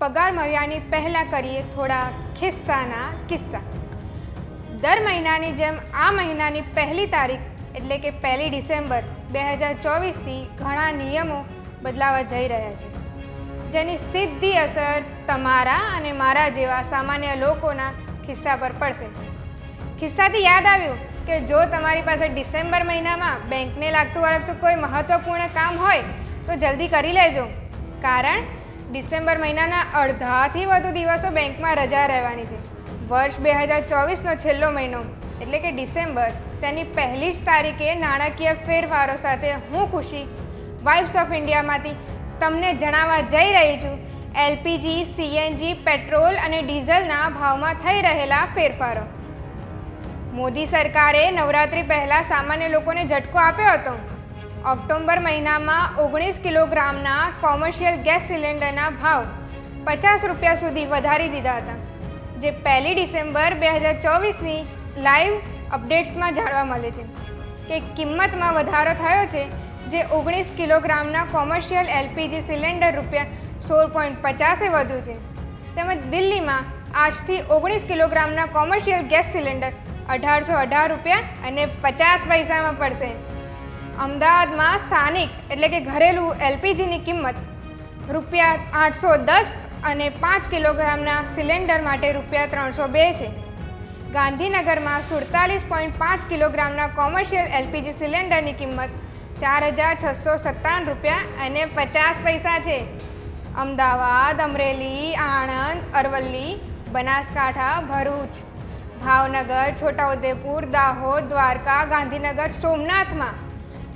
પગાર મળ્યાની પહેલાં કરીએ થોડા ખિસ્સાના કિસ્સા। દર મહિનાની જેમ આ મહિનાની પહેલી તારીખ એટલે કે 1 ડિસેમ્બર 2024થી ઘણા નિયમો બદલાવા જઈ રહ્યા છે, જેની સીધી અસર તમારા અને મારા જેવા સામાન્ય લોકોના ખિસ્સા પર પડશે। ખિસ્સાથી યાદ આવ્યું કે જો તમારી પાસે ડિસેમ્બર મહિનામાં બેંકને લાગતું કોઈ મહત્વપૂર્ણ કામ હોય તો જલ્દી કરી લેજો, કારણ ડિસેમ્બર મહિનાના અડધાથી વધુ દિવસો બેંકમાં રજા રહેવાની છે। વર્ષ 2024નો છેલ્લો મહિનો એટલે કે ડિસેમ્બર, તેની પહેલી જ તારીખે નાણાકીય ફેરફારો સાથે હું ખુશી વાઇબ્સ ઓફ ઇન્ડિયામાંથી તમને જણાવવા જઈ રહી છું એલપીજી, સીએનજી, પેટ્રોલ અને ડીઝલના ભાવમાં થઈ રહેલા ફેરફારો। મોદી સરકારે નવરાત્રિ પહેલાં સામાન્ય લોકોને ઝટકો આપ્યો હતો। ઓક્ટોબર મહિનામાં 19 કિલોગ્રામના કોમર્શિયલ ગેસ સિલિન્ડરના ભાવ 50 રૂપિયા સુધી વધારી દીધા હતા, જે 1 ડિસેમ્બર 2024ની લાઈવ અપડેટ્સમાં જાણવા મળે છે કે કિંમતમાં વધારો થયો છે, જે 19 કિલોગ્રામના કોમર્શિયલ એલપીજી સિલિન્ડર રૂપિયા 16.50 વધ્યું છે। તેમજ દિલ્હીમાં આજથી 19 કિલોગ્રામના કોમર્શિયલ ગેસ સિલિન્ડર 1818 રૂપિયા અને 50 પૈસામાં પડશે। અમદાવાદમાં સ્થાનિક એટલે કે ઘરેલું એલપીજીની કિંમત રૂપિયા 810 અને 5 કિલોગ્રામના સિલિન્ડર માટે રૂપિયા 302 છે। ગાંધીનગરમાં 47.5 કિલોગ્રામના કોમર્શિયલ એલપીજી સિલિન્ડરની કિંમત 4657 રૂપિયા અને 50 પૈસા છે। અમદાવાદ, અમરેલી, આણંદ, અરવલ્લી, બનાસકાંઠા, ભરૂચ, ભાવનગર, છોટાઉદેપુર, દાહોદ, દ્વારકા, ગાંધીનગર, સોમનાથમાં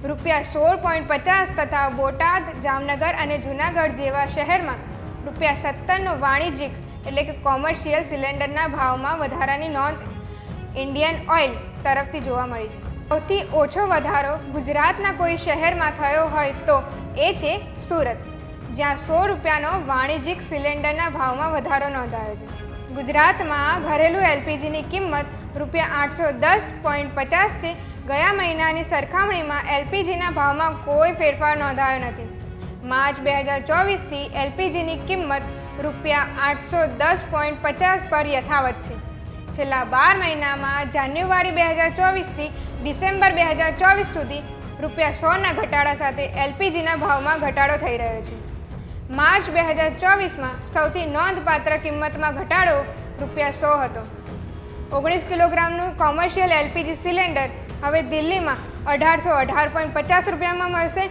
રૂપિયા 16.50 તથા બોટાદ, જામનગર અને જૂનાગઢ જેવા શહેરમાં રૂપિયા 17નો વાણિજ્યિક એટલે કે કોમર્શિયલ સિલિન્ડરના ભાવમાં વધારાની નોંધ ઇન્ડિયન ઓઇલ તરફથી જોવા મળી છે। સૌથી ઓછો વધારો ગુજરાતના કોઈ શહેરમાં થયો હોય તો એ છે સુરત, જ્યાં 100 રૂપિયાનો વાણિજ્યિક સિલિન્ડરના ભાવમાં વધારો નોંધાયો છે। ગુજરાતમાં ઘરેલું એલપીજીની કિંમત રૂપિયા 810.50 છે। ગયા મહિનાની સરખામણીમાં એલપીજીના ભાવમાં કોઈ ફેરફાર નોંધાયો નથી। માર્ચ 2024થી એલપીજીની કિંમત રૂપિયા 810.50 પર યથાવત છે। છેલ્લા 12 મહિનામાં જાન્યુઆરી 2024થી ડિસેમ્બર 2024 સુધી રૂપિયા 100ના ઘટાડા સાથે એલપીજીના ભાવમાં ઘટાડો થઈ રહ્યો છે। માર્ચ 2024માં સૌથી નોંધપાત્ર કિંમતમાં ઘટાડો રૂપિયા 100 હતો। 19 કિલોગ્રામનું કોમર્શિયલ એલપીજી સિલિન્ડર હવે દિલ્હીમાં 1818.50 રૂપિયામાં મળશે।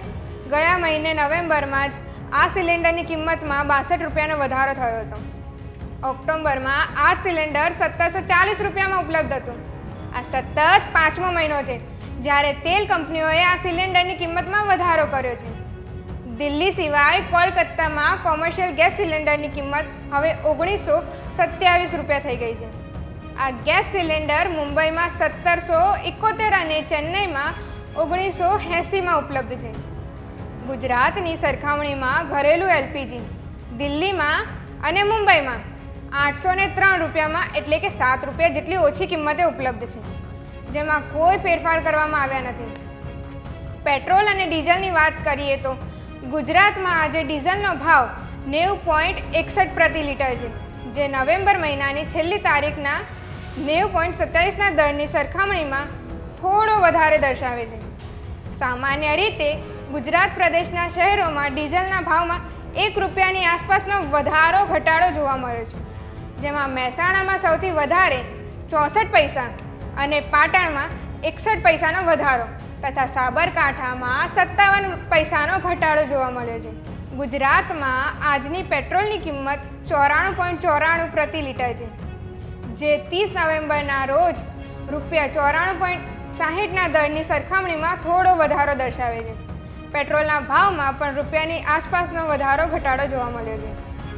ગયા મહિને નવેમ્બરમાં જ આ સિલિન્ડરની કિંમતમાં 62 રૂપિયાનો વધારો થયો હતો। ઓક્ટોબરમાં આ સિલિન્ડર 1740 રૂપિયામાં ઉપલબ્ધ હતું। આ સતત 5મો મહિનો છે જ્યારે તેલ કંપનીઓએ આ સિલિન્ડરની કિંમતમાં વધારો કર્યો છે। દિલ્હી સિવાય કોલકાતામાં કોમર્શિયલ ગેસ સિલિન્ડરની કિંમત હવે 1927 રૂપિયા થઈ ગઈ છે। આ ગેસ સિલિન્ડર મુંબઈમાં 1771 અને ચેન્નઈમાં 1980માં ઉપલબ્ધ છે। ગુજરાતની સરખામણીમાં ઘરેલું એલપીજી દિલ્હીમાં અને મુંબઈમાં 803 રૂપિયામાં એટલે કે 7 રૂપિયા જેટલી ઓછી કિંમતે ઉપલબ્ધ છે, જેમાં કોઈ ફેરફાર કરવામાં આવ્યા નથી। પેટ્રોલ અને ડીઝલની વાત કરીએ તો ગુજરાતમાં આજે ડીઝલનો ભાવ 90.61 પ્રતિ લિટર છે, જે નવેમ્બર મહિનાની છેલ્લી તારીખના 90.27ના દરની સરખામણીમાં થોડો વધારે દર્શાવે છે। સામાન્ય રીતે ગુજરાત પ્રદેશના શહેરોમાં ડીઝલના ભાવમાં 1 રૂપિયાની આસપાસનો વધારો ઘટાડો જોવા મળ્યો છે, જેમાં મહેસાણામાં સૌથી વધારે 64 પૈસા અને પાટણમાં 61 પૈસાનો વધારો તથા સાબરકાંઠામાં 57 પૈસાનો ઘટાડો જોવા મળ્યો છે। ગુજરાતમાં આજની પેટ્રોલની કિંમત 94.94 પ્રતિ લિટર છે, જે 30 નવેમ્બરના રોજ રૂપિયા 94.60ના દરની સરખામણીમાં થોડો વધારો દર્શાવે છે। પેટ્રોલના ભાવમાં પણ રૂપિયાની આસપાસનો વધારો ઘટાડો જોવા મળ્યો છે।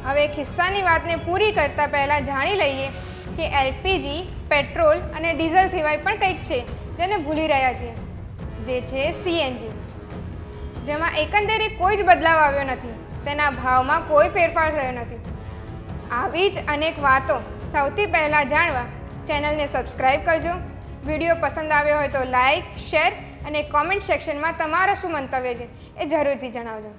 હવે ખિસ્સાની વાતને પૂરી કરતા પહેલાં જાણી લઈએ કે એલપીજી, પેટ્રોલ અને ડીઝલ સિવાય પણ કંઈક છે જેને ભૂલી રહ્યા છીએ, જે છે સીએનજી, જેમાં એકંદરે કોઈ જ બદલાવ આવ્યો નથી। તેના ભાવમાં કોઈ ફેરફાર થયો નથી। આવી જ અનેક વાતો સૌથી પહેલાં જાણવા ચેનલને સબસ્ક્રાઈબ કરજો। વિડીયો પસંદ આવ્યો હોય તો લાઈક, શેર અને કોમેન્ટ સેક્શનમાં તમારું શું મંતવ્ય છે એ જરૂરથી જણાવજો।